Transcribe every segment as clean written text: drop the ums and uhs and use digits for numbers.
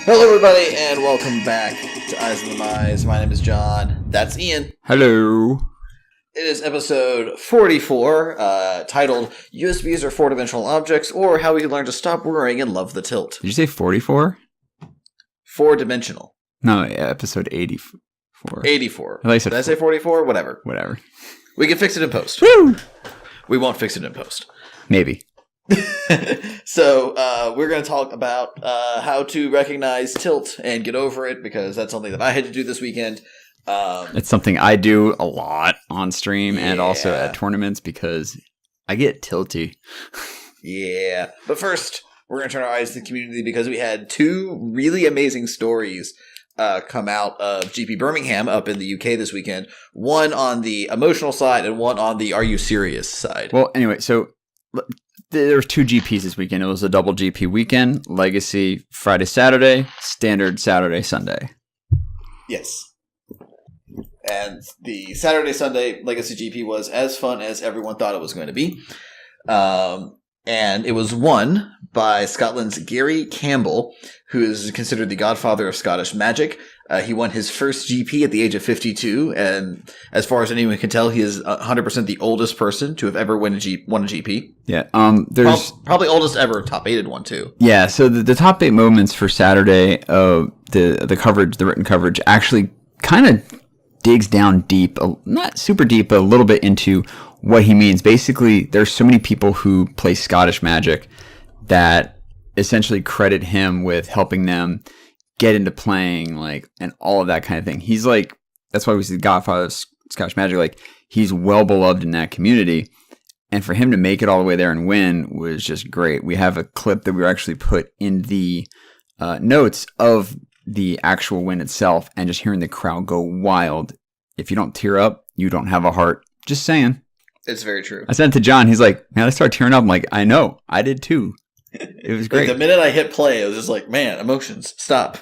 Hello, everybody, and welcome back to Eyes on the Mize. My name is John. That's Ian. Hello. It is episode 44, titled USBs are four-dimensional objects, or how we can learn to stop worrying and love the tilt. Did you say 44? Four-dimensional. No, episode 84. 84. I Did I say 44? Whatever. Whatever. We can fix it in post. Woo! We won't fix it in post. Maybe. So, we're going to talk about how to recognize tilt and get over it, because that's something that I had to do this weekend. It's something I do a lot on stream and also at tournaments because I get tilty. Yeah. But first, we're going to turn our eyes to the community because we had two really amazing stories come out of GP Birmingham up in the UK this weekend. One on the emotional side and one on the are you serious side. Well, anyway, so there was two GPs this weekend. It was a double GP weekend, Legacy Friday, Saturday, Standard Saturday, Sunday. Yes. And the Saturday, Sunday Legacy GP was as fun as everyone thought it was going to be. And it was won by Scotland's Gary Campbell, who is considered the godfather of Scottish Magic. He won his first GP at the age of 52, and as far as anyone can tell, he is 100% the oldest person to have ever won a GP. Yeah, there's probably oldest ever top-8'd one too. Yeah, so the top 8 moments for Saturday, the coverage, the written coverage, actually kind of digs down deep, not super deep, but a little bit into what he means. Basically, there's so many people who play Scottish Magic that essentially credit him with helping them get into playing, like, and all of that kind of thing. He's like, that's why we see the godfather of Scottish Magic. Like, he's well beloved in that community. And for him to make it all the way there and win was just great. We have a clip that we actually put in the notes of the actual win itself, and just hearing the crowd go wild. If you don't tear up, you don't have a heart. Just saying. It's very true. I sent it to John. He's like, man, I started tearing up. I'm like, I know. I did too. It was great. Like the minute I hit play, it was just like, man, emotions, stop.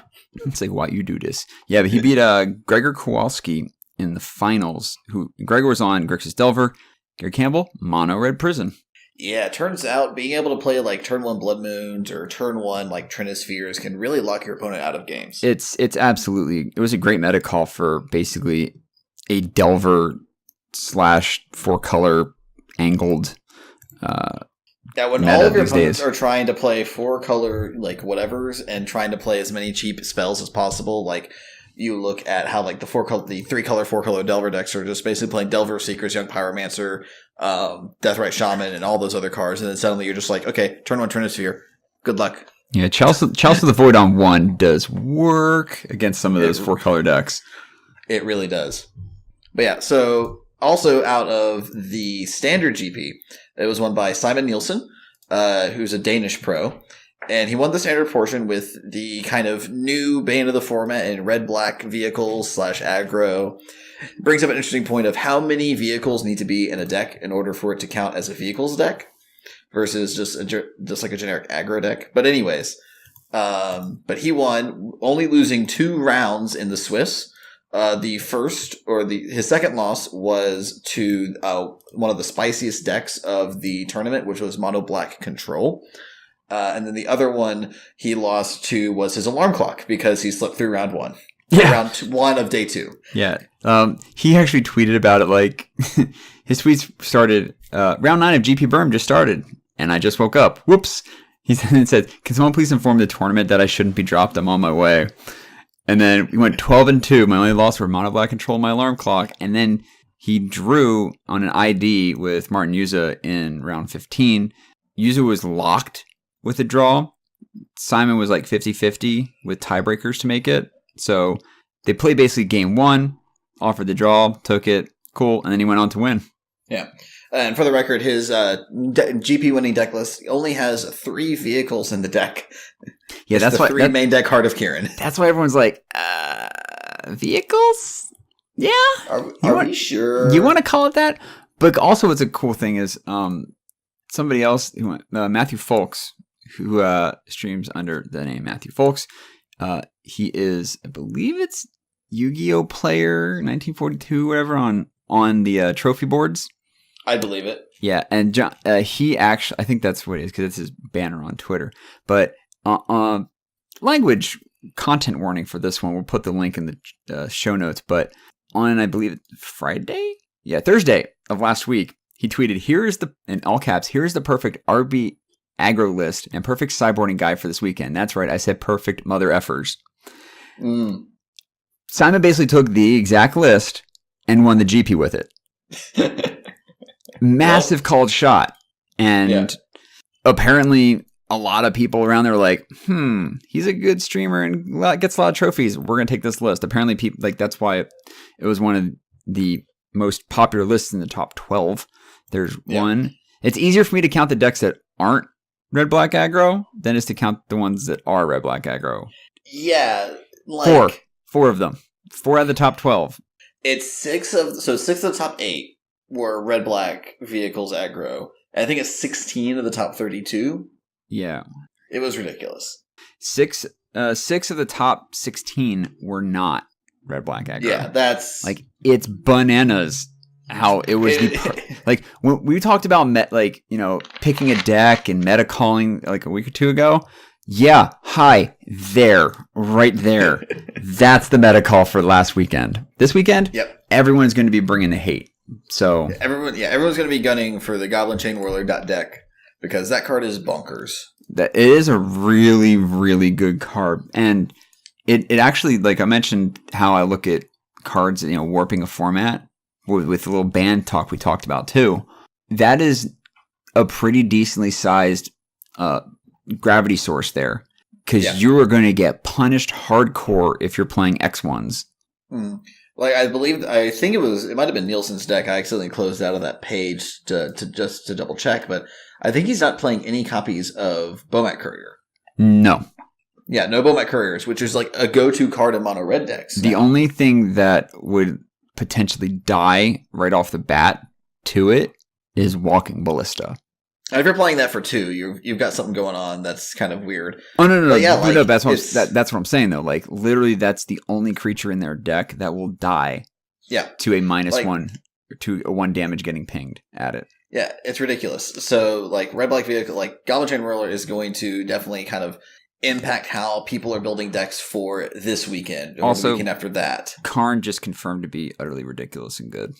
It's like, why you do this? Yeah, but he beat Gregor Kowalski in the finals. Gregor was on Grixis Delver. Gary Campbell, Mono Red Prison. Yeah, it turns out being able to play like turn 1 Blood Moons or turn 1 like Trinispheres can really lock your opponent out of games. It's absolutely, it was a great meta call for basically a Delver / 4-color angled yeah, when all of your opponents are trying to play 4-color like whatevers and trying to play as many cheap spells as possible, like you look at how like the 3-color, 4-color Delver decks are just basically playing Delver, Seekers, Young Pyromancer, Deathrite Shaman, and all those other cards, and then suddenly you're just like, okay, turn 1 Trinisphere, good luck. Yeah, Chalice of the Void on 1 does work against some of those 4-color decks. It really does. But yeah, so also out of the Standard GP, it was won by Simon Nielsen, who's a Danish pro. And he won the Standard portion with the kind of new bane of the format in red-black vehicles / aggro. Brings up an interesting point of how many vehicles need to be in a deck in order for it to count as a vehicles deck versus just like a generic aggro deck. But anyways, but he won, only losing 2 rounds in the Swiss. His second loss was to one of the spiciest decks of the tournament, which was Mono Black Control. And then the other one he lost to was his alarm clock because he slipped through round 1. Yeah. Round 1 of day 2. Yeah. He actually tweeted about it like his tweets started, round 9 of GP Birm just started and I just woke up. Whoops. He said, can someone please inform the tournament that I shouldn't be dropped? I'm on my way. And then we went 12-2. My only loss were Mono Black Control, my alarm clock. And then he drew on an ID with Martin Yuza in round 15. Yuza was locked with a draw. Simon was like 50-50 with tiebreakers to make it. So they played basically game 1, offered the draw, took it, cool, and then he went on to win. Yeah. And for the record, his GP winning deck list only has 3 vehicles in the deck. Yeah, that's why 3 main deck Heart of Kiran. That's why everyone's like, vehicles? Yeah. Are we sure? You want to call it that? But also, what's a cool thing is somebody else who went, Matthew Folks, who streams under the name Matthew Folks. He is, I believe it's Yu-Gi-Oh player 1942, whatever, on the trophy boards. I believe it. Yeah, and John, he actually, I think that's what it is because it's his banner on Twitter. But language content warning for this one. We'll put the link in the show notes. But on, I believe, Thursday of last week, he tweeted, in all caps, here's the perfect RB aggro list and perfect sideboarding guide for this weekend. That's right. I said perfect mother effers. Simon basically took the exact list and won the GP with it. Massive called shot. And apparently a lot of people around there were like, he's a good streamer and gets a lot of trophies. We're going to take this list. Apparently people that's why it was one of the most popular lists in the top 12. There's one. It's easier for me to count the decks that aren't red black aggro than it is to count the ones that are red black aggro. Yeah. Like, Four of them. 4 out of the top 12. It's 6 of the top 8 were red black vehicles aggro. I think it's 16 of the top 32. Yeah. It was ridiculous. 6 of the top 16 were not red black aggro. Yeah, that's it's bananas how it was when we talked about picking a deck and meta calling like a week or two ago. Yeah, right there. That's the meta call for last weekend. This weekend, everyone's going to be bringing the hate. So everyone's going to be gunning for the Goblin Chain Whirler deck because that card is bonkers. That it is a really, really good card, and it actually, like I mentioned, how I look at cards, warping a format with the little band talk we talked about too. That is a pretty decently sized gravity source there, because you are going to get punished hardcore if you're playing X1s. I think it might have been Nielsen's deck. I accidentally closed out of that page to double check, but I think he's not playing any copies of Bomat Courier. No. Yeah, no Bomat Couriers, which is like a go-to card in mono red decks. The only thing that would potentially die right off the bat to it is Walking Ballista. And if you're playing that for 2, you've got something going on that's kind of weird. Oh no! No, that's what I'm saying though. Like literally, that's the only creature in their deck that will die. Yeah. To a -1 or to a 1 damage getting pinged at it. Yeah, it's ridiculous. So red black vehicle, Goblin Chain Whirler is going to definitely kind of impact how people are building decks for this weekend. Or Also, the weekend after that. Karn just confirmed to be utterly ridiculous and good.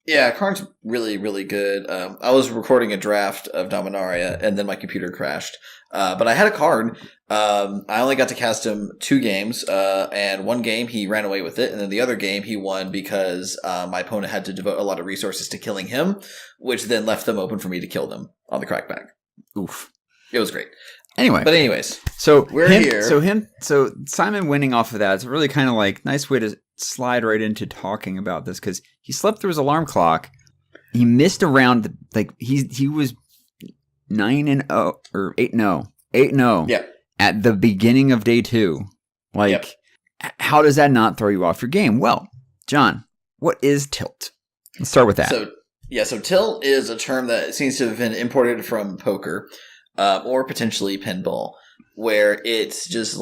Yeah, Karn's really, really good. I was recording a draft of Dominaria, and then my computer crashed. But I had a card. I only got to cast him 2 games, and 1 game he ran away with it, and then the other game he won because my opponent had to devote a lot of resources to killing him, which then left them open for me to kill them on the crackback. Oof. It was great. Anyways, so we're here. So Simon winning off of that is really kind of nice way to slide right into talking about this, because he slept through his alarm clock. He missed a round. He was 9-0 or 8-0, 8-0. Yeah. At the beginning of day 2. How does that not throw you off your game? Well, John, what is tilt? Let's start with that. So tilt is a term that seems to have been imported from poker. Or potentially pinball, where it's just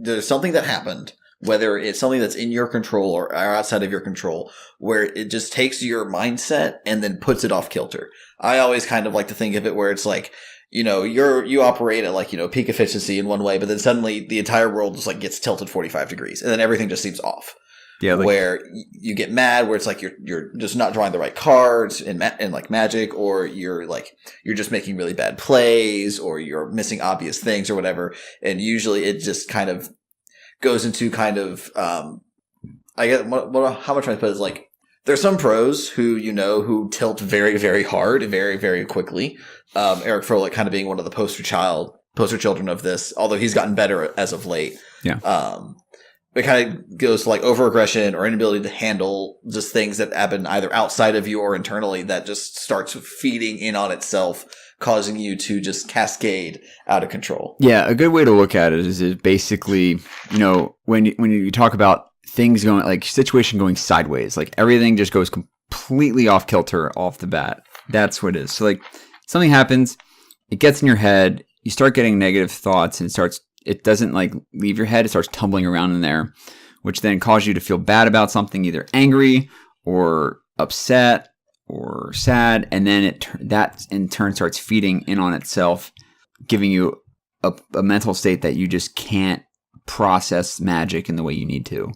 there's something that happened, whether it's something that's in your control or outside of your control, where it just takes your mindset and then puts it off kilter. I always kind of like to think of it where it's you operate at peak efficiency in one way, but then suddenly the entire world just gets tilted 45 degrees, and then everything just seems off. Yeah, where you get mad, where it's you're just not drawing the right cards in Magic, or you're just making really bad plays, or you're missing obvious things or whatever. And usually it just kind of goes into I guess how much I put is there's some pros who tilt very, very hard, very, very quickly. Eric Froelich kind of being one of the poster children of this, although he's gotten better as of late. Yeah. It kind of goes to over-aggression or inability to handle just things that happen either outside of you or internally that just starts feeding in on itself, causing you to just cascade out of control. Yeah, a good way to look at it is basically, when you talk about things going, situation going sideways, everything just goes completely off kilter off the bat. That's what it is. So something happens, it gets in your head, you start getting negative thoughts, and it doesn't leave your head. It starts tumbling around in there, which then causes you to feel bad about something, either angry or upset or sad. And then that in turn starts feeding in on itself, giving you a mental state that you just can't process Magic in the way you need to.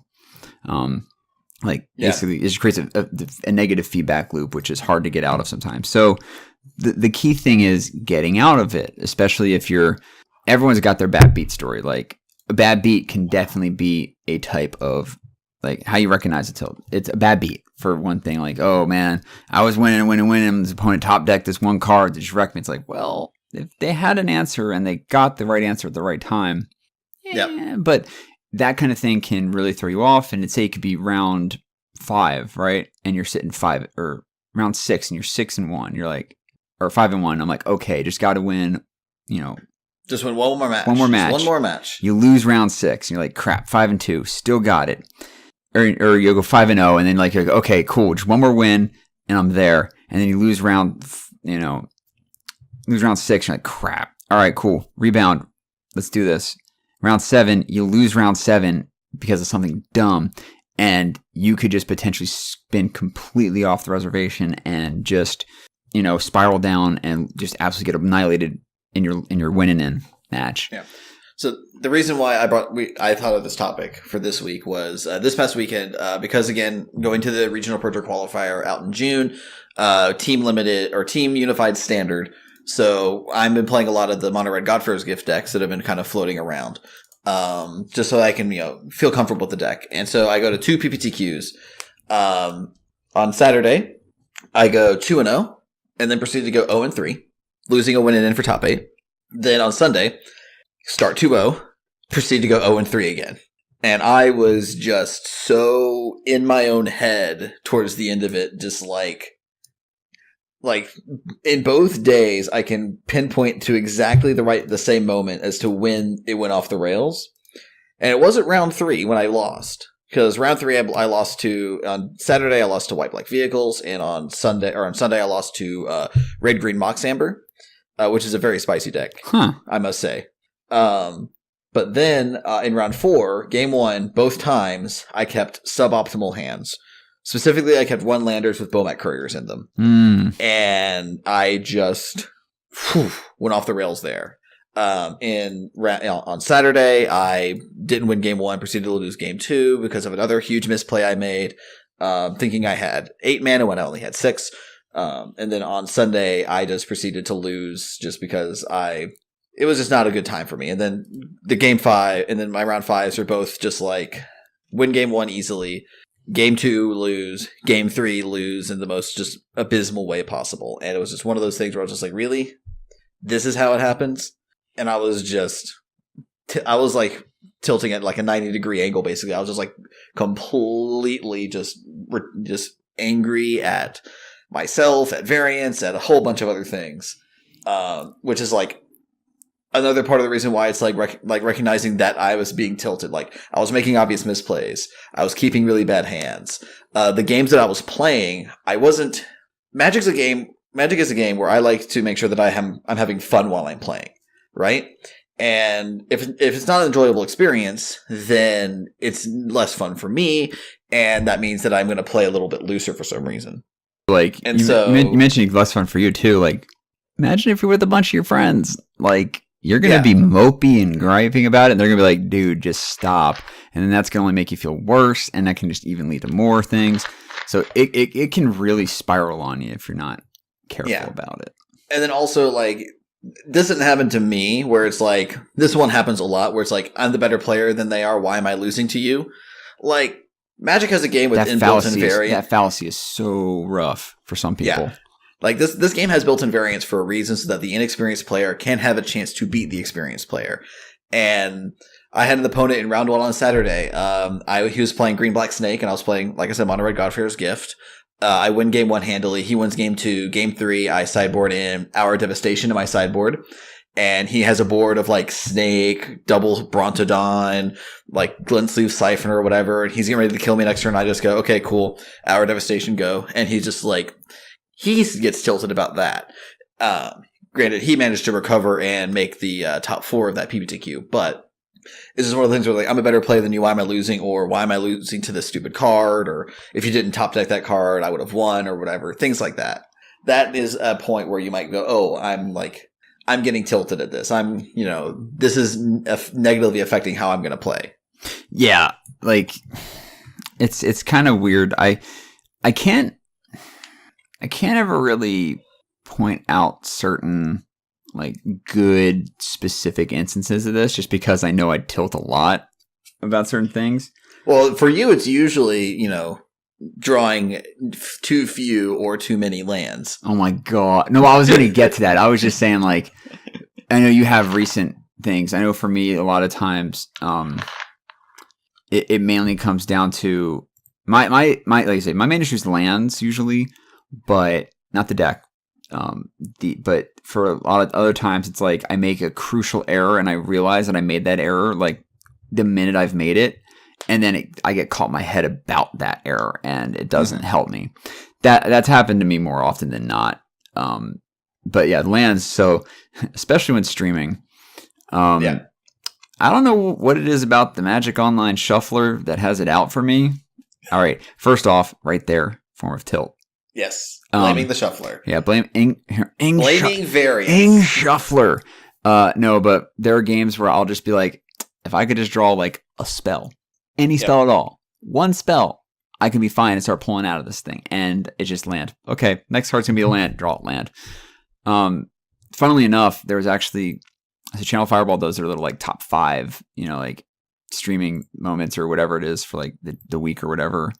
Basically, it just creates a negative feedback loop, which is hard to get out of sometimes. So the key thing is getting out of it, especially if everyone's got their bad beat story. Like a bad beat can definitely be a type of like how you recognize a tilt. It's a bad beat for one thing. Like, oh man, I was winning. This opponent top decked this one card that just wrecked me. It's like, well, if they had an answer and they got the right answer at the right time, but that kind of thing can really throw you off. And say it could be round 5, right? And you're sitting 5 or round 6 and you're 6-1. You're like, or 5-1. I'm like, okay, just got to win, just win one more match. One more match. You lose round 6. And you're like, crap, 5-2, still got it. Or you go 5-0, and then you're like, okay, cool, just one more win, and I'm there. And then you lose round 6. You're like, crap. All right, cool, rebound. Let's do this. Round 7, you lose round 7 because of something dumb, and you could just potentially spin completely off the reservation and just spiral down and just absolutely get annihilated in your winning in match. Yeah. So the reason why I thought of this topic for this week was this past weekend because again going to the regional Pro Tour qualifier out in June, team limited or team unified standard. So I've been playing a lot of the Mono Red Godfarer's Gift decks that have been kind of floating around, just so I can feel comfortable with the deck. And so I go to 2 PPTQs. On Saturday, I go 2-0, and then proceed to go 0-3, losing a win and in for top 8. Then on Sunday, start 2-0, proceed to go 0-3 again. And I was just so in my own head towards the end of it, just like in both days, I can pinpoint to exactly the same moment as to when it went off the rails. And it wasn't round 3 when I lost. Because round 3, I lost on Saturday, I lost to White Black Vehicles. And on Sunday, I lost to Red Green Mox Amber, which is a very spicy deck, I must say. But then in round 4, game 1, both times, I kept suboptimal hands. Specifically, I kept 1 landers with Bomat Couriers in them. And I just went off the rails there. On Saturday, I didn't win game 1, proceeded to lose game 2 because of another huge misplay I made, thinking I had 8 mana when I only had 6. And then on Sunday, I just proceeded to lose just because it was just not a good time for me. And then the game 5 and then my round 5s are both just like win game 1 easily. Game 2, lose. Game 3, lose in the most just abysmal way possible. And it was just one of those things where I was just like, really? This is how it happens? And I was just, tilting at like a 90-degree angle, basically. I was just like completely just angry at myself, at variance, at a whole bunch of other things. Which is like another part of the reason why it's like recognizing that I was being tilted. Like I was making obvious misplays. I was keeping really bad hands. The games that I was playing, Magic is a game where I like to make sure that I'm having fun while I'm playing, right? And if it's not an enjoyable experience, then it's less fun for me, and that means that I'm going to play a little bit looser for some reason. And you mentioned less fun for you too. Like, imagine if you're with a bunch of your friends, like. You're going to be mopey and griping about it, and they're going to be like, dude, just stop. And then that's going to only make you feel worse, and that can just even lead to more things. So it can really spiral on you if you're not careful about it. And then also, like, this didn't happen to me, where it's like, this one happens a lot, where it's like, I'm the better player than they are, why am I losing to you? Like, Magic has a game with inbuilt invariance. That fallacy is so rough for some people. Yeah. Like this game has built-in variance for a reason, so that the inexperienced player can have a chance to beat the experienced player. And I had an opponent in round 1 on Saturday. He was playing Green Black Snake, and I was playing, like I said, Mono Red Godfarer's Gift. I win game 1 handily. He wins game 2. Game 3, I sideboard in Hour Devastation to my sideboard. And he has a board of like Snake, double Brontodon, like Glentsleeve Siphon or whatever. And he's getting ready to kill me next turn. I just go, okay, cool. Hour Devastation, go. And he's just like, he gets tilted about that. Granted, he managed to recover and make the top 4 of that PPTQ, but this is one of the things where like, I'm a better player than you, why am I losing? Or why am I losing to this stupid card? Or if you didn't top deck that card, I would have won or whatever. Things like that. That is a point where you might go, oh, I'm getting tilted at this. This is negatively affecting how I'm going to play. Yeah, like it's kind of weird. I can't ever really point out certain like good specific instances of this, just because I know I tilt a lot about certain things. Well, for you, it's usually drawing too few or too many lands. Oh my god! No, I was going to get to that. I was just saying, like, I know you have recent things. I know for me, a lot of times, it mainly comes down to my like I say, my main issue is lands usually, but not the deck. But for a lot of other times, it's like I make a crucial error and I realize that I made that error like the minute I've made it, and then I get caught in my head about that error, and it doesn't help me. That's happened to me more often than not. But yeah, lands. So especially when streaming, I don't know what it is about the Magic Online Shuffler that has it out for me. All right, first off, right there, form of tilt. Yes, blaming the shuffler. Yeah, blaming variance. Ing Shuffler. No, but there are games where I'll just be like, if I could just draw like a spell, any spell at all, one spell, I can be fine and start pulling out of this thing, and it just land. Okay, next card's gonna be a land. Draw it, land. Funnily enough, there was actually Channel Fireball does their little like top 5, like streaming moments or whatever it is for like the week or whatever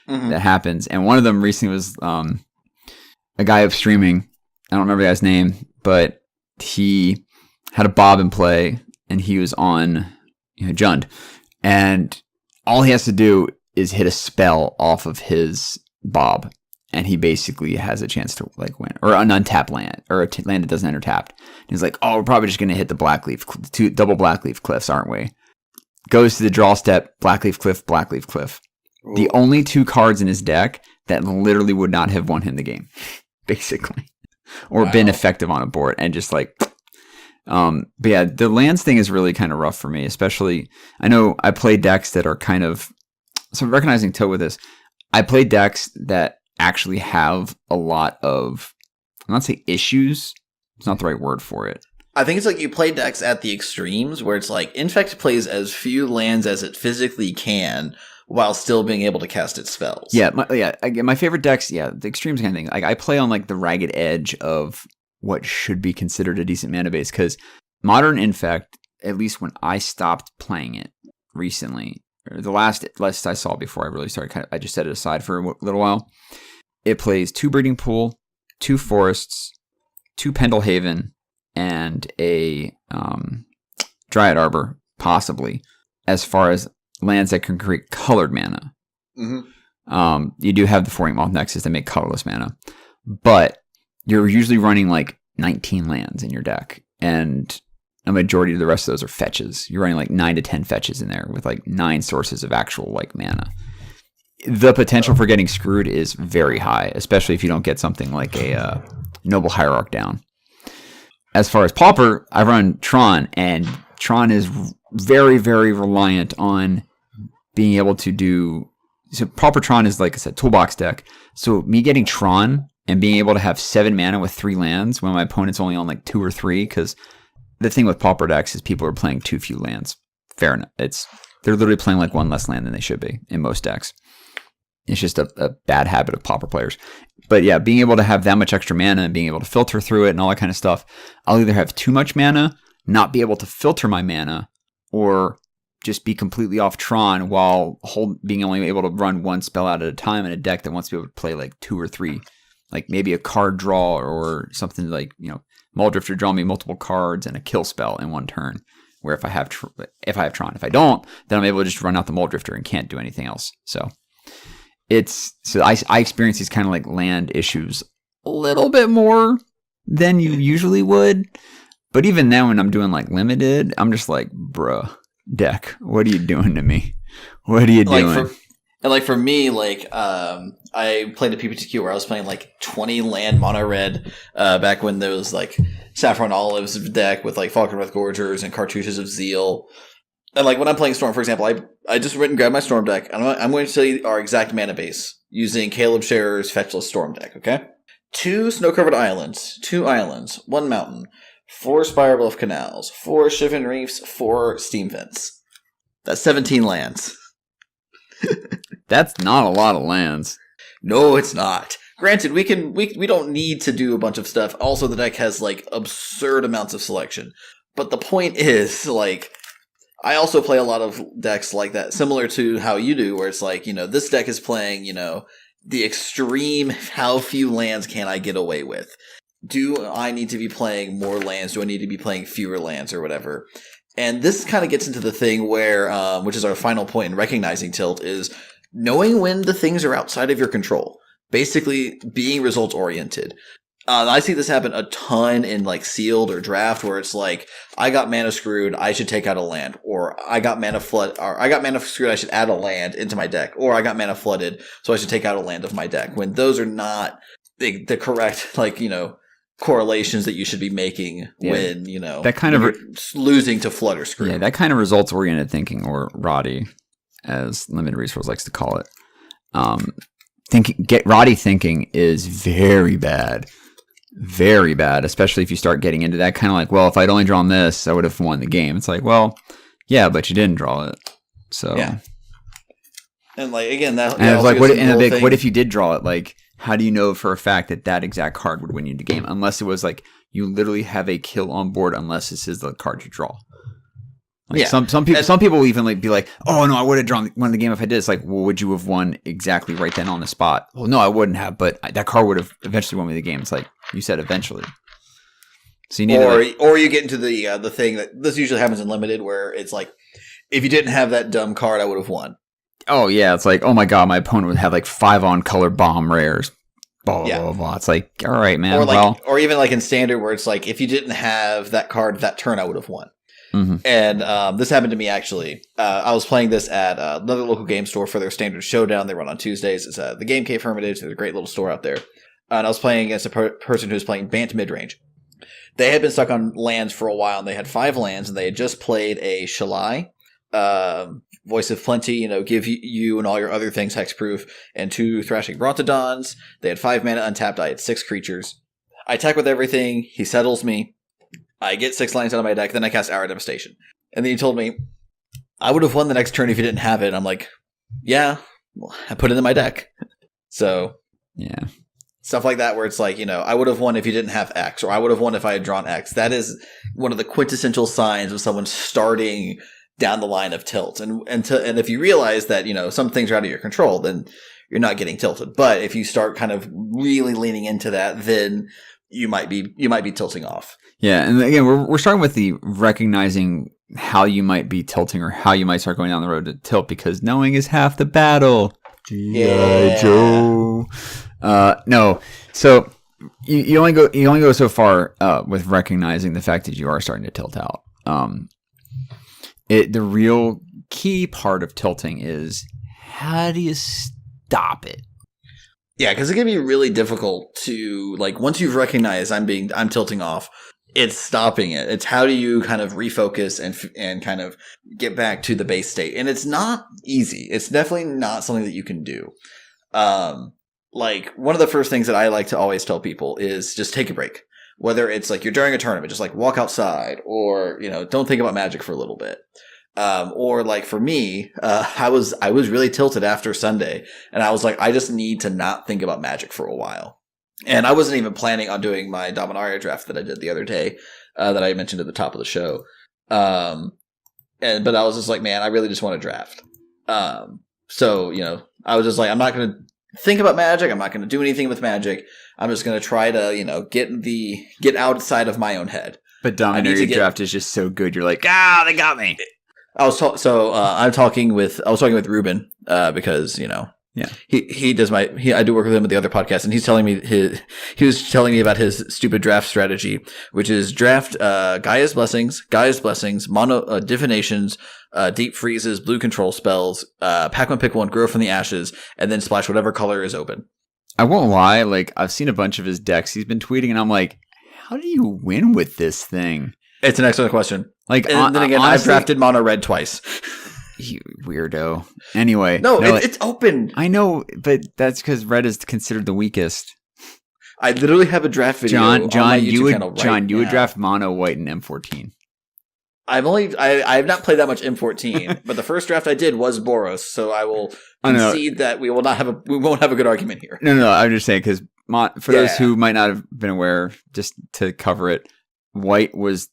that happens. And one of them recently was a guy up streaming. I don't remember the guy's name, but he had a Bob in play and he was on Jund. And all he has to do is hit a spell off of his Bob, and he basically has a chance to like win, or an untapped land, or a land that doesn't enter tapped. And he's like, "Oh, we're probably just gonna hit the double Blackleaf Cliffs, aren't we?" Goes to the draw step, Blackleaf Cliff, Blackleaf Cliff. Ooh. The only 2 cards in his deck that literally would not have won him the game, basically, or been effective on a board, and just like. But yeah, the lands thing is really kind of rough for me, especially. I know I play decks that are kind of. So recognizing tilt with this, I play decks that actually have a lot of, I'm not saying issues, it's not the right word for it. I think it's like you play decks at the extremes where it's like Infect plays as few lands as it physically can while still being able to cast its spells. Yeah, my favorite decks, the extremes kind of thing. Like I play on like the ragged edge of what should be considered a decent mana base, because Modern Infect, at least when I stopped playing it recently, or the last I saw before I really started, I just set it aside for a little while. It plays 2 Breeding Pool, 2 Forests, 2 Pendelhaven, and a Dryad Arbor, possibly, as far as lands that can create colored mana. You do have the Four-Ink Moth Nexus that make colorless mana, but you're usually running like 19 lands in your deck, and a majority of the rest of those are fetches. You're running like 9 to 10 fetches in there with like 9 sources of actual like mana. The potential for getting screwed is very high, especially if you don't get something like a Noble Hierarch down. As far as Pauper, I run Tron, and Tron is very, very reliant on being able to do. So Pauper Tron is, like I said, toolbox deck. So me getting Tron and being able to have 7 mana with 3 lands when my opponent's only on like 2 or 3, because the thing with Pauper decks is people are playing too few lands. Fair enough. They're literally playing like 1 less land than they should be in most decks. It's just a bad habit of Pauper players. But yeah, being able to have that much extra mana and being able to filter through it and all that kind of stuff, I'll either have too much mana, not be able to filter my mana, or just be completely off Tron while being only able to run 1 spell out at a time in a deck that wants to be able to play like 2 or 3, like maybe a card draw or something like, Muldrifter draw me multiple cards and a kill spell in 1 turn. Where if I have Tron, if I don't, then I'm able to just run out the Muldrifter and can't do anything else. So I experience these kind of like land issues a little bit more than you usually would. But even then, when I'm doing like limited, I'm just like, bruh, deck, what are you doing to me? What are you doing? For me, I played a PPTQ where I was playing like 20 land mono red back when there was like Saffron Olives deck with like Falkenrath Gorgers and Cartouches of Zeal. And like when I'm playing Storm, for example, I just went and grabbed my Storm deck. And I'm going to tell you our exact mana base using Caleb Scherer's Fetchless Storm deck, okay? 2 snow-covered islands, 2 islands, 1 mountain, 4 Spirebluff Canals, 4 Shivan Reefs, 4 Steam Vents. That's 17 lands. That's not a lot of lands. No, it's not. Granted, we don't need to do a bunch of stuff. Also, the deck has like absurd amounts of selection. But the point is, like, I also play a lot of decks like that, similar to how you do, where it's like, this deck is playing, the extreme, how few lands can I get away with? Do I need to be playing more lands? Do I need to be playing fewer lands or whatever? And this kind of gets into the thing where, which is our final point in recognizing tilt, is knowing when the things are outside of your control. Basically, being results oriented. I see this happen a ton in like sealed or draft, where it's like, I got mana screwed, I should take out a land, or I got mana screwed, I should add a land into my deck, or I got mana flooded, so I should take out a land of my deck. When those are not the correct, correlations that you should be making when that kind of losing to flood or screw. Yeah, that kind of results oriented thinking, or ROTI, as Limited Resource likes to call it. ROTI thinking is very bad. Very bad, especially if you start getting into that kind of like, well, if I'd only drawn this, I would have won the game. It's like, well, yeah, but you didn't draw it. So yeah. And like again, that and it's like, what if you did draw it? Like, how do you know for a fact that exact card would win you the game? Unless it was like you literally have a kill on board, unless this is the card you draw. Like yeah. Some people will even be like, oh no, I would have won the game if I did. It's like, well, would you have won exactly right then on the spot? Well, no, I wouldn't have, but that card would have eventually won me the game. It's like you said, eventually. So you need or you get into the thing that this usually happens in Limited, where it's like, if you didn't have that dumb card, I would have won. Oh yeah, it's like, oh my god, my opponent would have like 5 on color bomb rares. Blah blah blah blah. It's like, all right, man. Or even like in Standard, where it's like, if you didn't have that card that turn, I would have won. Mm-hmm. And this happened to me, actually. I was playing this at another local game store for their Standard Showdown. They run on Tuesdays. It's the Game Cave Hermitage. There's a great little store out there. And I was playing against a person who was playing Bant midrange. They had been stuck on lands for a while, and they had 5 lands, and they had just played a Shalai, Voice of Plenty, give you and all your other things hexproof, and 2 Thrashing Brontodons. They had 5 mana untapped. I had 6 creatures. I attack with everything. He settles me. I get 6 lines out of my deck, then I cast Hour Devastation. And then he told me, I would have won the next turn if you didn't have it. And I'm like, yeah, well, I put it in my deck. So, yeah. Stuff like that, where it's like, I would have won if you didn't have X, or I would have won if I had drawn X. That is one of the quintessential signs of someone starting down the line of tilt. And if you realize that, some things are out of your control, then you're not getting tilted. But if you start kind of really leaning into that, then you might be tilting off. Yeah, and again, we're starting with the recognizing how you might be tilting or how you might start going down the road to tilt, because knowing is half the battle. G.I. Joe. No, so you only go so far with recognizing the fact that you are starting to tilt out. The real key part of tilting is, how do you stop it? Yeah, because it can be really difficult to, like, once you've recognized I'm tilting off, it's stopping it. It's how do you kind of refocus and kind of get back to the base state. And it's not easy. It's definitely not something that you can do. Like, one of the first things that I like to always tell people is just take a break. Whether it's like you're during a tournament, just like walk outside, or, don't think about Magic for a little bit. Or like for me, I was really tilted after Sunday, and I was like, I just need to not think about Magic for a while. And I wasn't even planning on doing my Dominaria draft that I did the other day, that I mentioned at the top of the show. But I was just like, man, I really just want to draft. So, I was just like, I'm not going to think about Magic. I'm not going to do anything with Magic. I'm just going to try to, get outside of my own head. But Dominaria draft is just so good. You're like, they got me. I was talking with Ruben, because, yeah, he does I do work with him at the other podcast, and he was telling me about his stupid draft strategy, which is draft Gaia's Blessings, mono divinations, deep freezes, blue control spells, pack one, pick one, grow from the ashes, and then splash whatever color is open. I won't lie, like, I've seen a bunch of his decks he's been tweeting, and I'm like, how do you win with this thing? It's an excellent question. Like, and then again, honestly, I've drafted mono red twice. You weirdo. Anyway. No, it's open. I know, but that's because red is considered the weakest. I literally have a draft video on my YouTube channel right John, you now. would draft mono white and M14. I have not played that much M14, but the first draft I did was Boros, so I will concede that we won't have a good argument here. No. I'm just saying because for those who might not have been aware, just to cover it, white was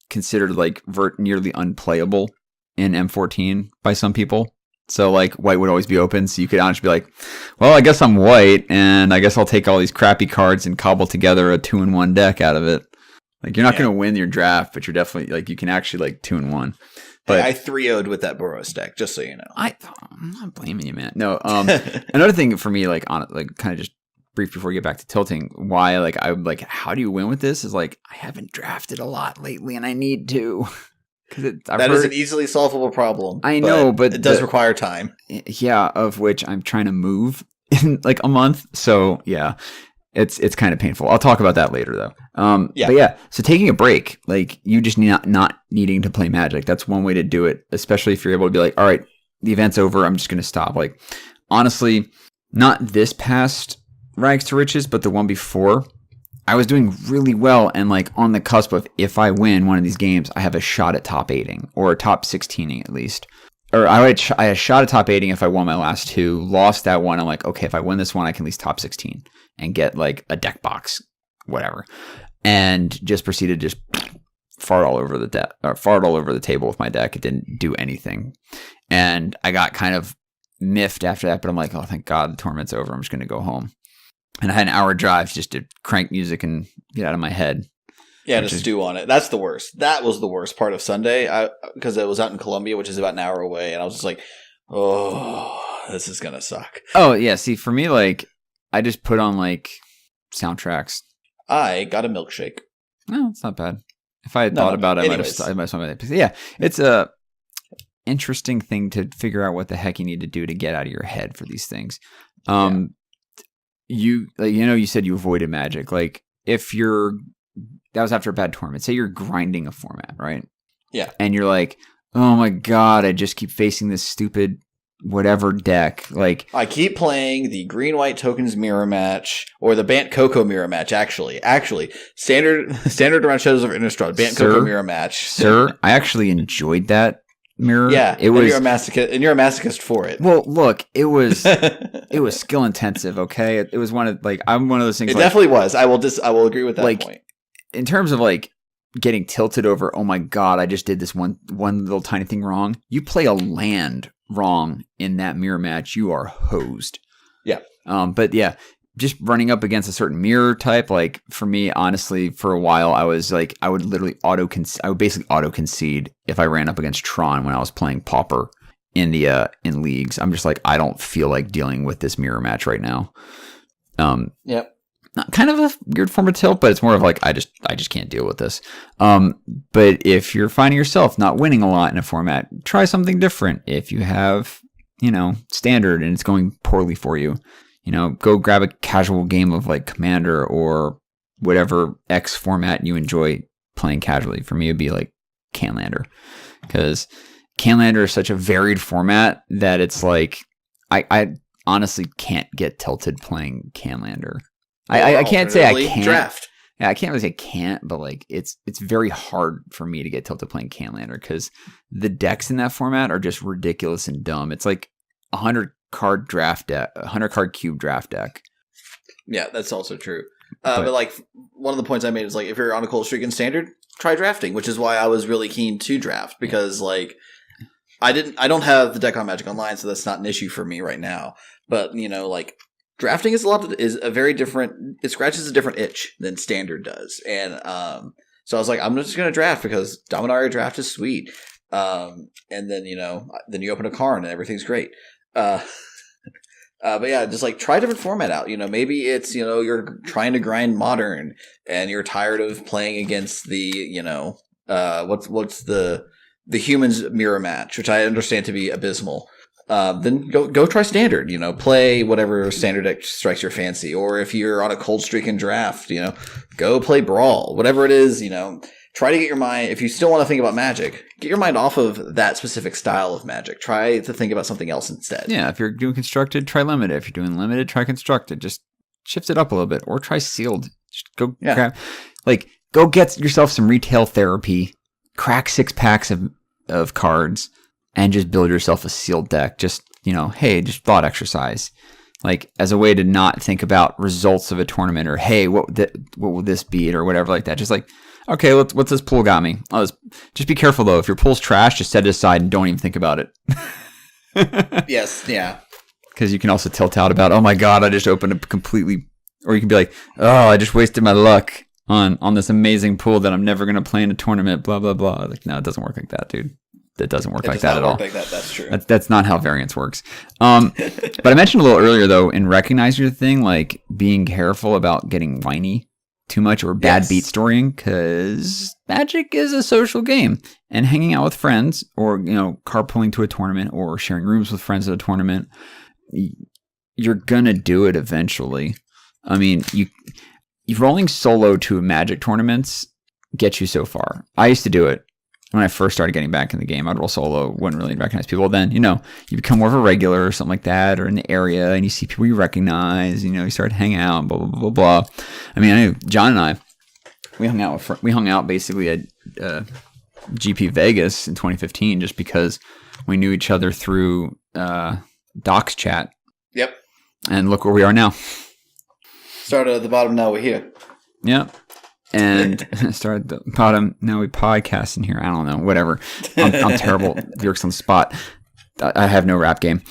considered like nearly unplayable in M14 by some people. So like white would always be open, so you could honestly be like, well, I guess I'm white, and I guess I'll take all these crappy cards and cobble together a 2-in-1 deck out of it. Like, you're not going to win your draft, but you're definitely, like, you can actually, like, 2-in-1. But I 3-0'd with that Boros deck, just so you know. I'm not blaming you, man. No, another thing for me, like, kind of just brief before we get back to tilting, why, like, how do you win with this? Is, like, I haven't drafted a lot lately, and I need to. That is an easily solvable problem. I know, but it does require time. Yeah, of which I'm trying to move in, like, a month. So, yeah. It's kind of painful. I'll talk about that later, though. But yeah, so taking a break, like you just not needing to play Magic. That's one way to do it, especially if you're able to be like, all right, the event's over. I'm just going to stop. Like, honestly, not this past Rags to Riches, but the one before, I was doing really well and like on the cusp of if I win one of these games, I have a shot at top 8ing or top 16ing at least. Or I had a shot at top 8ing if I won my last two, lost that one. I'm like, okay, if I win this one, I can at least top 16 and get like a deck box, whatever. And just proceeded to just fart all over the table with my deck. It didn't do anything. And I got kind of miffed after that, but I'm like, oh, thank God the tournament's over. I'm just going to go home. And I had an hour drive just to crank music and get out of my head. Yeah, to stew on it. That's the worst. That was the worst part of Sunday because it was out in Columbia, which is about an hour away. And I was just like, oh, this is going to suck. Oh, yeah. See, for me, like, I just put on, like, soundtracks. I got a milkshake. No, it's not bad. If I had thought about it, I might have. Yeah, it's a interesting thing to figure out what the heck you need to do to get out of your head for these things. You said you avoided Magic. Like, that was after a bad tournament. Say you're grinding a format, right? Yeah. And you're like, oh my God, I just keep facing this stupid whatever deck. Like, I keep playing the green-white tokens mirror match or the Bant Coco mirror match. Actually, standard around Shadows of Innistrad Bant Coco mirror match. Sir, I actually enjoyed that mirror. Yeah, you're a masochist for it. Well, look, it was skill intensive. Okay, it was I'm one of those things. It definitely was. I will agree with that point. In terms of like getting tilted over, oh my God, I just did this one little tiny thing wrong. You play a land wrong in that mirror match, you are hosed. Yeah. But yeah, just running up against a certain mirror type, like for me, honestly, for a while, I was like, I would basically auto concede if I ran up against Tron when I was playing Pauper in leagues. I'm just like, I don't feel like dealing with this mirror match right now. Yep. Kind of a weird form of tilt, but it's more of like, I just can't deal with this. But if you're finding yourself not winning a lot in a format, try something different. If you have, standard and it's going poorly for you, go grab a casual game of like Commander or whatever X format you enjoy playing casually. For me, it'd be like Canlander, because Canlander is such a varied format that it's like, I honestly can't get tilted playing Canlander. I can't say I can't draft. Yeah, I can't really say can't, but like it's very hard for me to get tilted playing Canlander because the decks in that format are just ridiculous and dumb. It's like 100 card cube draft deck. Yeah, that's also true. But like one of the points I made is like if you're on a cold streak in Standard, try drafting, which is why I was really keen to draft because like I don't have the deck on Magic Online, so that's not an issue for me right now. But like. Drafting is a very different. It scratches a different itch than Standard does, and so I was like, I'm just gonna draft because Dominaria draft is sweet. And then then you open a card and everything's great. But yeah, just like try a different format out. Maybe it's you're trying to grind Modern and you're tired of playing against the what's the humans mirror match, which I understand to be abysmal. Then go try Standard, play whatever Standard deck strikes your fancy. Or if you're on a cold streak in draft, go play Brawl, whatever it is, try to get your mind, if you still want to think about Magic, get your mind off of that specific style of Magic. Try to think about something else instead. Yeah, if you're doing Constructed, try Limited. If you're doing Limited, try Constructed. Just shift it up a little bit, or try sealed. Just go grab, go get yourself some retail therapy, crack 6 packs of cards, and just build yourself a sealed deck. Just, hey, just thought exercise. Like, as a way to not think about results of a tournament, or, hey, what will this beat, or whatever like that. Just like, okay, what's this pool got me? Just be careful, though. If your pool's trash, just set it aside and don't even think about it. Yes, yeah. Because you can also tilt out about, oh my God, I just opened up completely. Or you can be like, oh, I just wasted my luck on this amazing pool that I'm never going to play in a tournament, blah, blah, blah. Like, no, it doesn't work like that, dude. It doesn't work like that at all. That's true. That's not how variance works. But I mentioned a little earlier, though, in recognizing your thing, like being careful about getting whiny too much or bad beat storying, because Magic is a social game, and hanging out with friends, or carpooling to a tournament, or sharing rooms with friends at a tournament, you're gonna do it eventually. I mean, you rolling solo to Magic tournaments gets you so far. I used to do it when I first started getting back in the game. I'd roll solo, wouldn't really recognize people. Then, you become more of a regular or something like that, or in the area, and you see people you recognize, you start hanging out, blah, blah, blah, blah. I mean, I knew John and I, we hung out basically at GP Vegas in 2015 just because we knew each other through Docs chat. Yep. And look where we are now. Started at the bottom, now we're here. Yep. And started at the bottom. Now we podcast in here. I don't know. Whatever. I'm terrible. Lyrics on the spot. I have no rap game.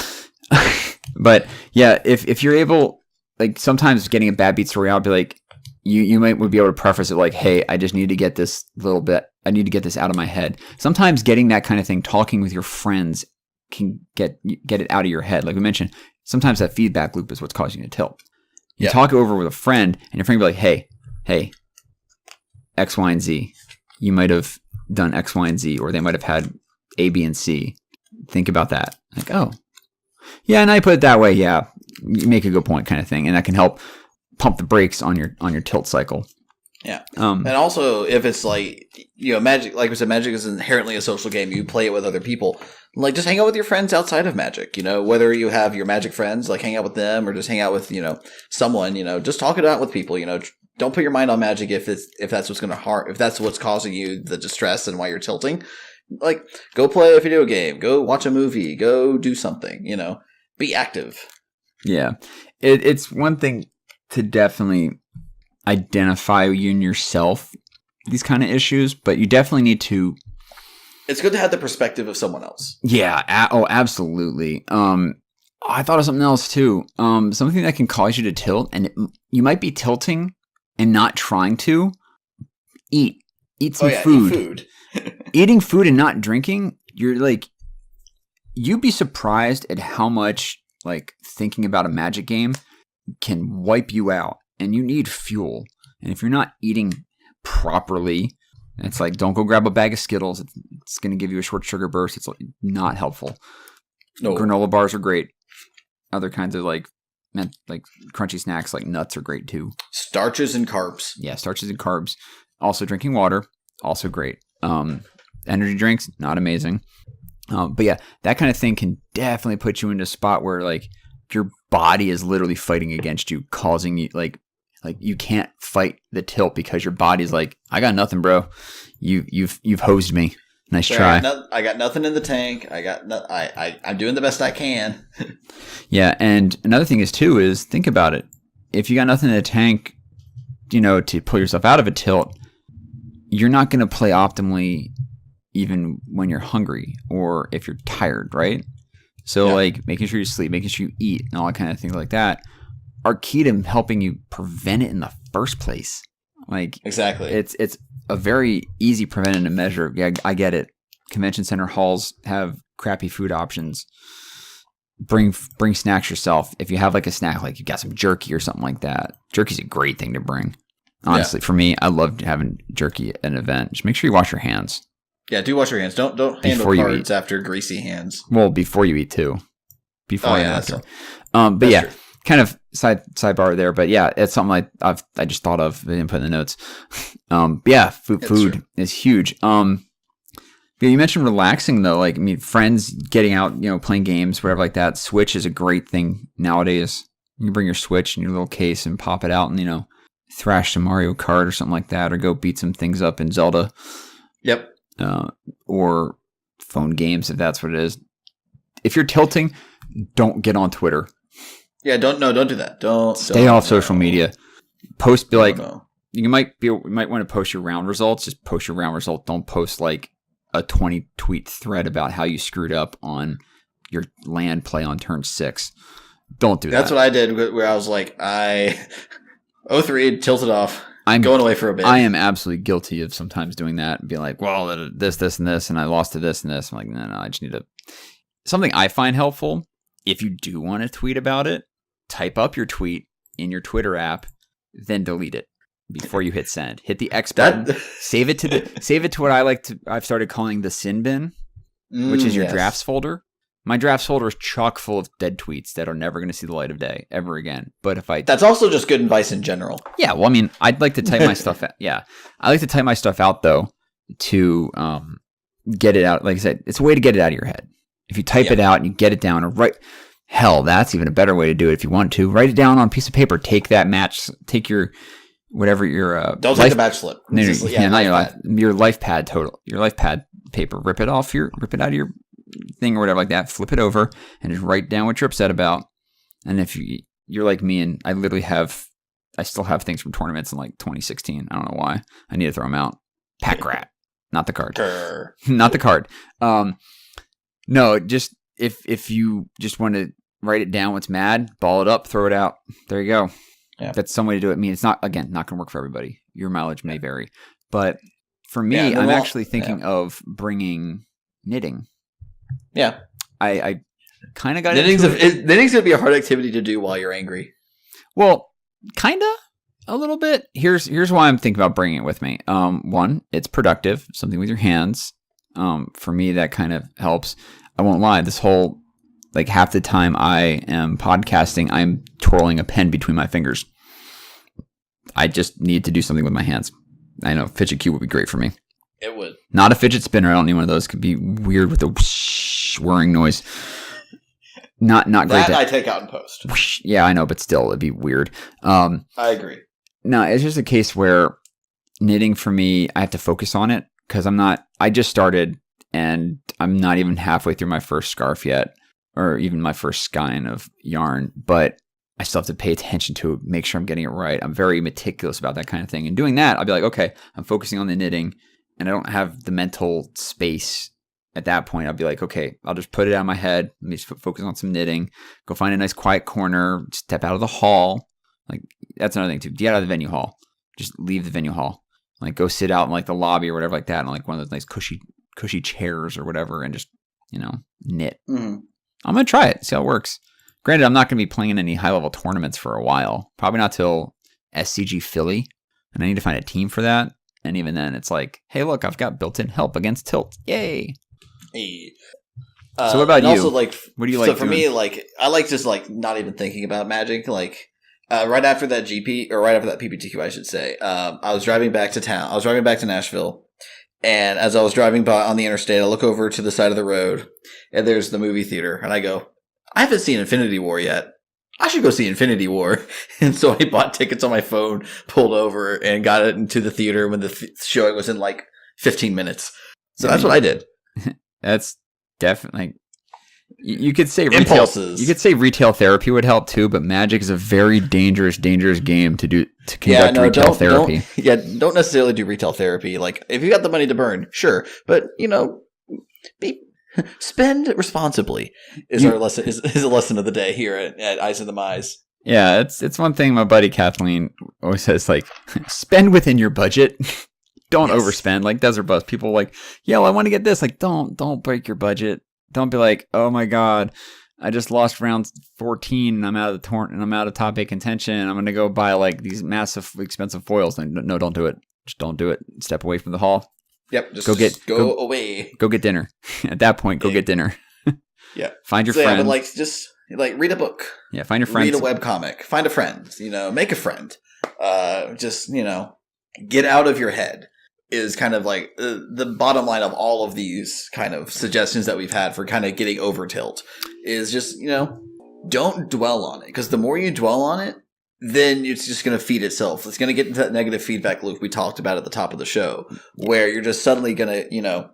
But yeah, if you're able, like sometimes getting a bad beat story, I'll be like, you might be able to preface it like, hey, I just need to get this little bit. I need to get this out of my head. Sometimes getting that kind of thing, talking with your friends, can get it out of your head. Like we mentioned, sometimes that feedback loop is what's causing you to tilt. You talk it over with a friend, and your friend will be like, hey, X, Y, and Z. You might have done X, Y, and Z, or they might have had A, B, and C. Think about that. Like, oh, yeah, and I put it that way. Yeah, you make a good point, kind of thing, and that can help pump the brakes on your tilt cycle. Yeah, and also if it's like Magic, like we said, Magic is inherently a social game. You play it with other people. Like, just hang out with your friends outside of Magic. whether you have your Magic friends, like hang out with them, or just hang out with someone. Just talk it out with people. Don't put your mind on Magic if that's what's going to harm, if that's what's causing you the distress and why you're tilting. Like, go play a video game, go watch a movie, go do something. Be active. Yeah, it's one thing to definitely identify you and yourself these kind of issues, but you definitely need to. It's good to have the perspective of someone else. Yeah. Absolutely. I thought of something else too. Something that can cause you to tilt, and you might be tilting and not trying to eat some food. Eat food. Eating food and not drinking, you'd be surprised at how much thinking about a Magic game can wipe you out, and you need fuel. And if you're not eating properly, it's like, don't go grab a bag of Skittles. It's going to give you a short sugar burst. It's not helpful. No. Granola bars are great. Other kinds of crunchy snacks like nuts are great too. Starches and carbs. Yeah, starches and carbs. Also drinking water, also great. Energy drinks, not amazing. But yeah, that kind of thing can definitely put you into a spot where your body is literally fighting against you, causing you you can't fight the tilt because your body's like, I got nothing, bro. You've hosed me. Nice try. I got nothing in the tank. I'm doing the best I can. Yeah, and another thing is think about it. If you got nothing in the tank, to pull yourself out of a tilt, you're not going to play optimally even when you're hungry or if you're tired, right? So making sure you sleep, making sure you eat, and all that kind of things like that are key to helping you prevent it in the first place. Exactly. It's a very easy preventative measure. Yeah, I get it. Convention center halls have crappy food options. Bring snacks yourself. If you have a snack, you got some jerky or something like that. Jerky's a great thing to bring. Honestly, for me, I love having jerky at an event. Just make sure you wash your hands. Yeah, do wash your hands. Don't handle cards after greasy hands. Well, before you eat too. Before and after. But that's yeah, true. Kind of sidebar there. But yeah, it's something I just thought of. I didn't put in the notes. But yeah, food is huge. You mentioned relaxing though. Friends getting out, playing games, whatever like that. Switch is a great thing nowadays. You can bring your Switch and your little case and pop it out and, thrash some Mario Kart or something like that, or go beat some things up in Zelda. Yep. Or phone games, if that's what it is. If you're tilting, don't get on Twitter. Yeah, don't do that. Stay off social media. Post, be like, No. you might want to post your round results. Just post your round result. Don't post like a 20 tweet thread about how you screwed up on your land play on turn 6. Don't do that. That's what I did, where I was like, 0-3, tilted off. I'm going away for a bit. I am absolutely guilty of sometimes doing that and being like, well, this, and this, and I lost to this and this. I'm like, no, I just need to. Something I find helpful, if you do want to tweet about it, type up your tweet in your Twitter app, then delete it before you hit send. Hit the X button. Save it to what I've started calling the sin bin, which is your drafts folder. My drafts folder is chock full of dead tweets that are never going to see the light of day ever again. But that's also just good advice in general. Yeah, well, I mean, I'd like to type my stuff out. Yeah, I like to type my stuff out though to get it out. Like I said, it's a way to get it out of your head. If you type it out and you get it down, or write, hell, that's even a better way to do it. If you want to write it down on a piece of paper, take your whatever your don't take the match slip. No, not your life pad paper. Rip it out of your thing or whatever like that, flip it over and just write down what you're upset about. And if you're like me, and I still have things from tournaments in like 2016. I don't know why. I need to throw them out. Pack rat, not the card. Not the card. No, just if you just want to write it down what's mad, ball it up, throw it out. There you go. Yeah. That's some way to do it. I mean, it's not going to work for everybody. Your mileage may vary. But for me, I'm actually thinking of bringing knitting. Yeah. I kind of got knitting's going to be a hard activity to do while you're angry. Well, kind of. A little bit. Here's why I'm thinking about bringing it with me. One, it's productive. Something with your hands. For me, that kind of helps. I won't lie. This whole, like, half the time I am podcasting, I'm twirling a pen between my fingers. I just need to do something with my hands. I know fidget cube would be great for me. It would. Not a fidget spinner. I don't need one of those. It could be weird with a whirring noise. Not great. That I take out in post. Yeah, I know, but still, it'd be weird. I agree. No, it's just a case where knitting for me, I have to focus on it because I just started and I'm not even halfway through my first scarf yet, or even my first skein of yarn, but I still have to pay attention to it, make sure I'm getting it right. I'm very meticulous about that kind of thing. And doing that, I'll be like, okay, I'm focusing on the knitting and I don't have the mental space at that point. I'll be like, okay, I'll just put it out of my head. Let me just focus on some knitting, go find a nice quiet corner, step out of the hall. Like, that's another thing too. Get out of the venue hall. Just leave the venue hall. Like, go sit out in like the lobby or whatever like that, on like one of those nice cushy chairs or whatever, and just, knit. Mm-hmm. I'm gonna try it, see how it works. Granted, I'm not gonna be playing in any high level tournaments for a while. Probably not till SCG Philly, and I need to find a team for that. And even then, it's like, hey, look, I've got built-in help against tilt. Yay! Hey. So what about you? Also, like, what do you like? So for me, like, I like just like not even thinking about Magic. Like, right after that GP, or right after that PPTQ, I should say, I was driving back to town. I was driving back to Nashville, and as I was driving by on the interstate, I look over to the side of the road, and there's the movie theater, and I go, I haven't seen Infinity War yet. I should go see Infinity War. And so I bought tickets on my phone, pulled over, and got it into the theater when the showing was in like 15 minutes. So that's what I did. That's definitely. You could say impulses. You could say retail therapy would help too, but Magic is a very dangerous game to conduct retail therapy. Don't necessarily do retail therapy. Like, if you got the money to burn, sure, but spend responsibly our lesson. Is a lesson of the day here at Eyes of the Mize. Yeah, it's one thing my buddy Kathleen always says, like, spend within your budget. Don't overspend. Like, those are buzz. People like, yeah, well, I want to get this. Like, don't break your budget. Don't be like, oh my God, I just lost round 14 and I'm out of the tournament and I'm out of top 8 contention. I'm going to go buy like these massive expensive foils. No, don't do it. Just don't do it. Step away from the hall. Yep. Just go away. Go get dinner. At that point, go get dinner. Yeah. Find your friends. Yeah, but just read a book. Yeah. Find your friends. Read a webcomic. Find a friend. Make a friend. Get out of your head. Is kind of like the bottom line of all of these kind of suggestions that we've had for kind of getting over tilt is just, don't dwell on it, because the more you dwell on it, then it's just going to feed itself. It's going to get into that negative feedback loop we talked about at the top of the show, where you're just suddenly going to,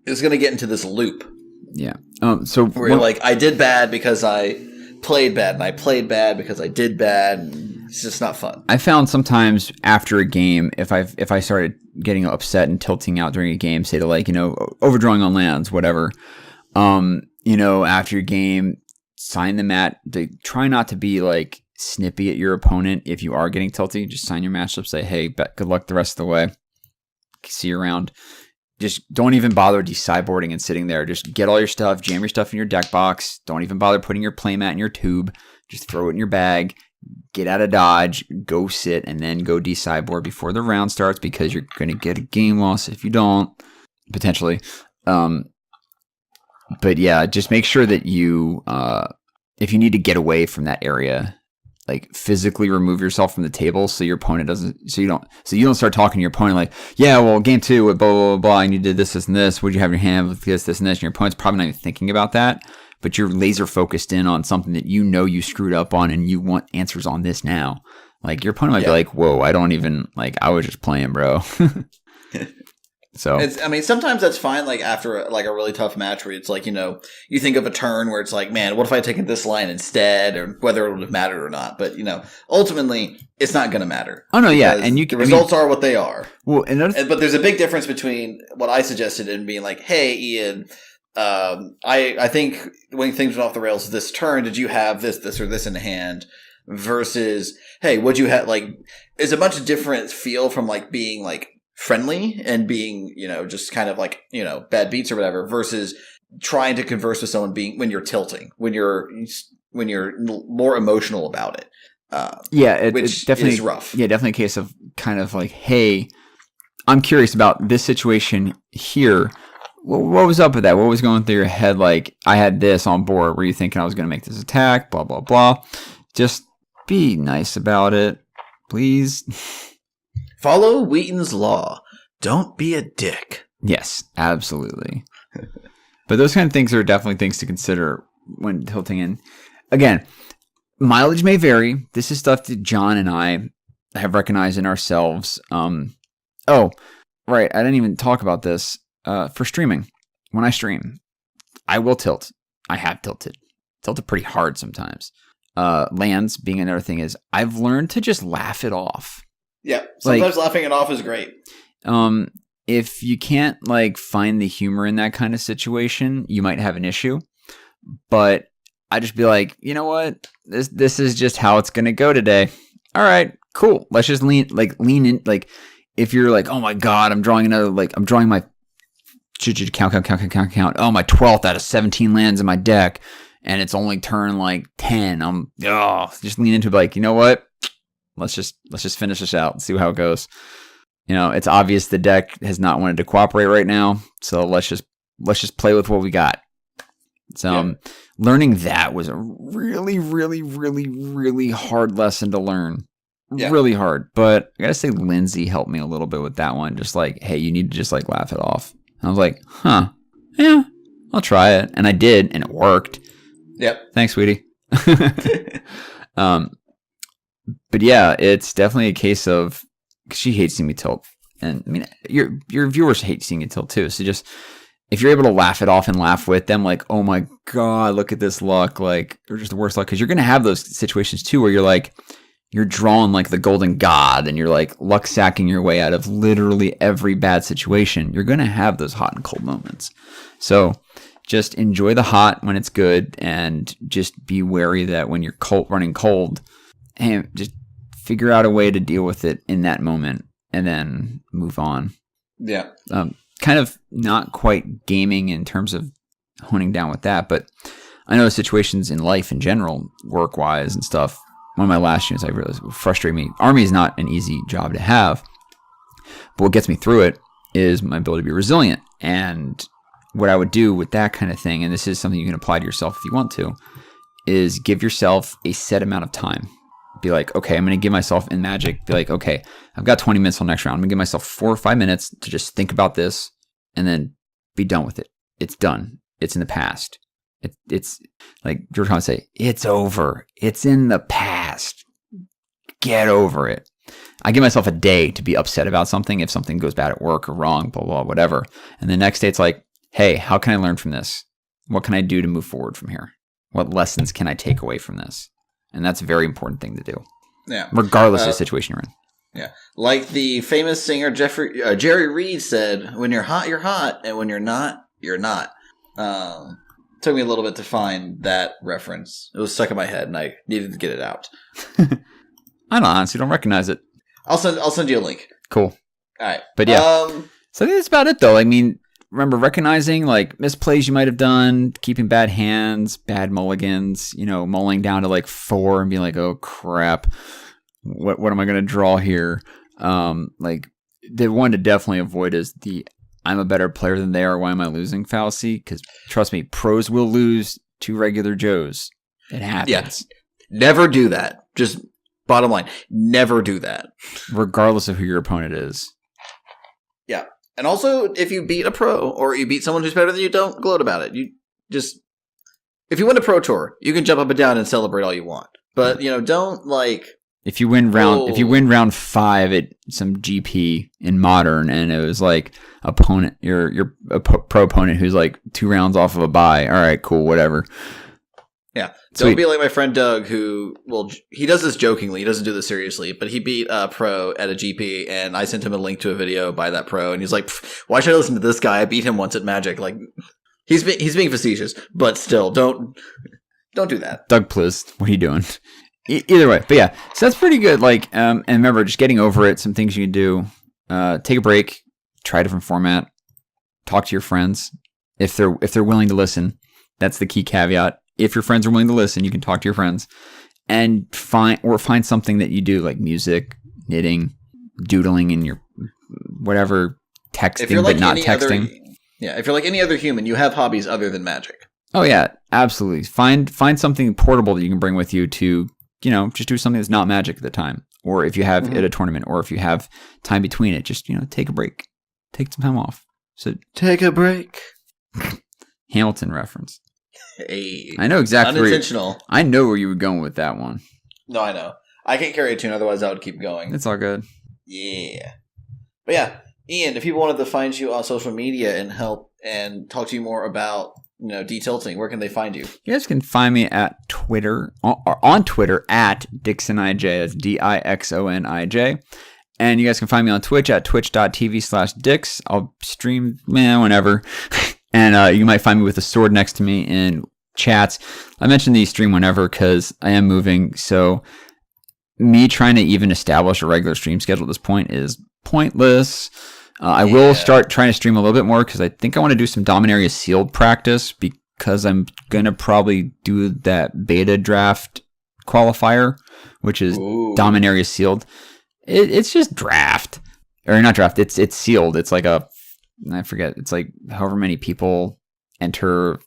it's going to get into this loop. Yeah. So where you're like, I did bad because I played bad, and I played bad because I did bad. And it's just not fun. I found sometimes after a game, if I started getting upset and tilting out during a game, say to like, overdrawing on lands, whatever, after your game, sign the mat. Try not to be like snippy at your opponent. If you are getting tilty, just sign your matchup. Say, hey, good luck the rest of the way. See you around. Just don't even bother de-sideboarding and sitting there. Just get all your stuff, jam your stuff in your deck box. Don't even bother putting your playmat in your tube. Just throw it in your bag. Get out of dodge. Go sit and then go de-sideboard before the round starts, because you're going to get a game loss if you don't, potentially. But yeah, just make sure that you, if you need to get away from that area, like physically remove yourself from the table so your opponent doesn't, so you don't start talking to your opponent like, yeah, well, game 2 with blah, blah, blah, blah, and you did this, this, and this. What'd you have in your hand with this, this, and this? And your opponent's probably not even thinking about that, but you're laser focused in on something that you screwed up on and you want answers on this now. Like your opponent might be like, whoa, I don't even, like, I was just playing, bro. So sometimes that's fine. Like after a really tough match where it's like, you think of a turn where it's like, man, what if I had taken this line instead, or whether it would have mattered or not. But ultimately, it's not going to matter. Oh no, yeah, and the results are what they are. Well, but there's a big difference between what I suggested and being like, hey, Ian, I think when things went off the rails this turn, did you have this, or this in hand? Versus, hey, what'd you have? Like, it's a much different feel from like being like friendly and being, just kind of like, bad beats or whatever, versus trying to converse with someone when you're tilting, when you're more emotional about it. Which definitely is rough. Yeah, definitely a case of kind of like, hey, I'm curious about this situation here. What was up with that? What was going through your head? Like, I had this on board. Were you thinking I was going to make this attack? Blah, blah, blah. Just be nice about it, please. Follow Wheaton's law. Don't be a dick. Yes, absolutely. But those kind of things are definitely things to consider when tilting in. Again, mileage may vary. This is stuff that John and I have recognized in ourselves. Oh, right. I didn't even talk about this. For streaming, when I stream, I will tilt. I have tilted. Tilted pretty hard sometimes. Lands being another thing is I've learned to just laugh it off. Yeah, sometimes laughing it off is great. If you can't like find the humor in that kind of situation, you might have an issue. But I just be like, you know what? This is just how it's gonna go today. All right, cool. Let's just lean in. Like if you're like, oh my god, I'm drawing my count. Oh, my 12th out of 17 lands in my deck, and it's only turn like 10. Just lean into like, you know what? Let's just finish this out and see how it goes. It's obvious the deck has not wanted to cooperate right now, so let's just play with what we got. So learning that was a really, really, really, really hard lesson to learn. Yeah. Really hard. But I gotta say, Lindsay helped me a little bit with that one. Just like, hey, you need to just like laugh it off. And I was like, yeah, I'll try it. And I did, and it worked. Yep. Thanks, sweetie. But yeah, it's definitely a case of, cause she hates seeing me tilt. And I mean, your viewers hate seeing you tilt too. So just, if you're able to laugh it off and laugh with them, like, oh my God, look at this luck. Like, or just the worst luck. Cause you're going to have those situations too, where you're like, you're drawing like the golden god and you're like luck sacking your way out of literally every bad situation. You're going to have those hot and cold moments. So just enjoy the hot when it's good, and just be wary that when you're running cold, and just figure out a way to deal with it in that moment and then move on. Yeah. Kind of not quite gaming in terms of honing down with that, but I know situations in life in general, work-wise and stuff. One of my last units I realized would frustrate me. Army is not an easy job to have, but what gets me through it is my ability to be resilient. And what I would do with that kind of thing, and this is something you can apply to yourself if you want to, is give yourself a set amount of time. Be like, okay, I'm going to give myself in Magic, be like, okay, I've got 20 minutes till next round. I'm going to give myself 4 or 5 minutes to just think about this and then be done with it. It's done. It's in the past. It's like George Carlin say, it's over. It's in the past. Get over it. I give myself a day to be upset about something if something goes bad at work or wrong, blah, blah, whatever. And the next day it's like, hey, how can I learn from this? What can I do to move forward from here? What lessons can I take away from this? And that's a very important thing to do. Yeah. Regardless of the situation you're in. Yeah. Like the famous singer Jerry Reed said, when you're hot, you're hot. And when you're not, you're not. Took me a little bit to find that reference. It was stuck in my head and I needed to get it out. I honestly don't recognize it. I'll send you a link. Cool. All right. But yeah. So I think that's about it though. I mean, remember recognizing like misplays you might have done, keeping bad hands, bad mulligans, mulling down to like 4 and being like, oh crap. What am I going to draw here? Like the one to definitely avoid is the I'm a better player than they are. Why am I losing fallacy? Because trust me, pros will lose to regular Joes. It happens. Yes. Never do that. Just bottom line, never do that. Regardless of who your opponent is. Yeah. And also, if you beat a pro or you beat someone who's better than you, don't gloat about it. You just, if you win a pro tour, you can jump up and down and celebrate all you want. But, don't like... If you win round 5 at some GP in Modern, and it was like opponent, your pro opponent who's like 2 rounds off of a bye. All right, cool, whatever. Yeah, don't be like my friend Doug, who he does this jokingly. He doesn't do this seriously, but he beat a pro at a GP, and I sent him a link to a video by that pro, and he's like, "Why should I listen to this guy? I beat him once at Magic." Like, he's being facetious, but still, don't do that. Doug, please, what are you doing? Either way, but yeah, so that's pretty good. Like, and remember, just getting over it. Some things you can do: take a break, try a different format, talk to your friends if they're willing to listen. That's the key caveat. If your friends are willing to listen, you can talk to your friends and find something that you do, like music, knitting, doodling in your whatever, texting but not texting. If you're like any other human, you have hobbies other than Magic. Oh yeah, absolutely. Find something portable that you can bring with you to. Just do something that's not Magic at the time. Or if you have at a tournament, or if you have time between it, just, take a break. Take some time off. So take a break. Hamilton reference. Hey. I know exactly unintentional. I know where you were going with that one. No, I know. I can't carry a tune, otherwise I would keep going. It's all good. Yeah. But yeah, Ian, if people wanted to find you on social media and help and talk to you more about detilting, where can they find you? You guys can find me at Twitter, on Twitter at DixonIJ. That's DIXONIJ. And you guys can find me on Twitch at twitch.tv/Dix. I'll stream whenever. And you might find me with a sword next to me in chats. I mentioned the stream whenever because I am moving. So me trying to even establish a regular stream schedule at this point is pointless. I will start trying to stream a little bit more because I think I want to do some Dominaria Sealed practice because I'm going to probably do that beta draft qualifier, which is Dominaria Sealed. It's just draft. Or not draft, it's sealed. It's like I forget, it's like however many people enter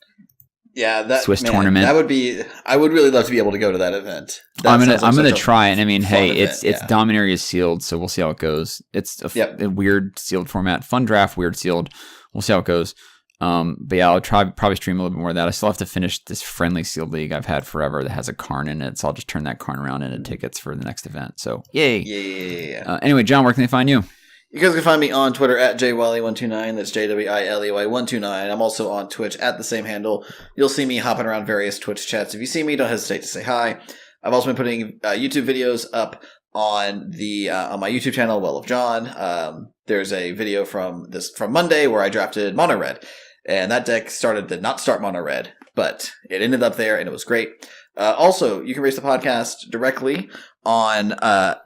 Swiss tournament. That would be, I would really love to be able to go to that event. I'm gonna try, and I mean, hey, it's Dominaria sealed, so we'll see how it goes. It's a weird sealed format, fun draft, weird sealed. We'll see how it goes. But yeah, I'll probably stream a little bit more of that. I still have to finish this friendly sealed league I've had forever that has a Karn in it, so I'll just turn that Karn around into tickets for the next event. So yay! Yeah. Anyway, John, where can they find you? You guys can find me on Twitter at JWiley129. That's JWILEY129. I'm also on Twitch at the same handle. You'll see me hopping around various Twitch chats. If you see me, don't hesitate to say hi. I've also been putting YouTube videos up on my YouTube channel, Well of John. There's a video from Monday where I drafted Mono Red, and that deck did not start Mono Red, but it ended up there, and it was great. Also, you can raise the podcast directly on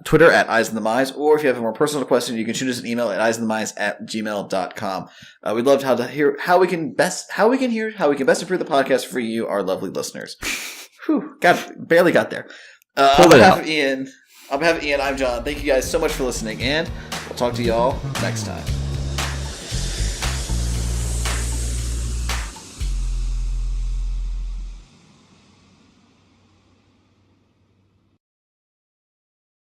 Twitter at Eyes in the Mize, or if you have a more personal question, you can shoot us an email at eyesandthemize@gmail.com. We'd love to hear how we can best improve the podcast for you, our lovely listeners. Whew, barely got there. On behalf of Ian, I'm John. Thank you guys so much for listening, and we'll talk to y'all next time.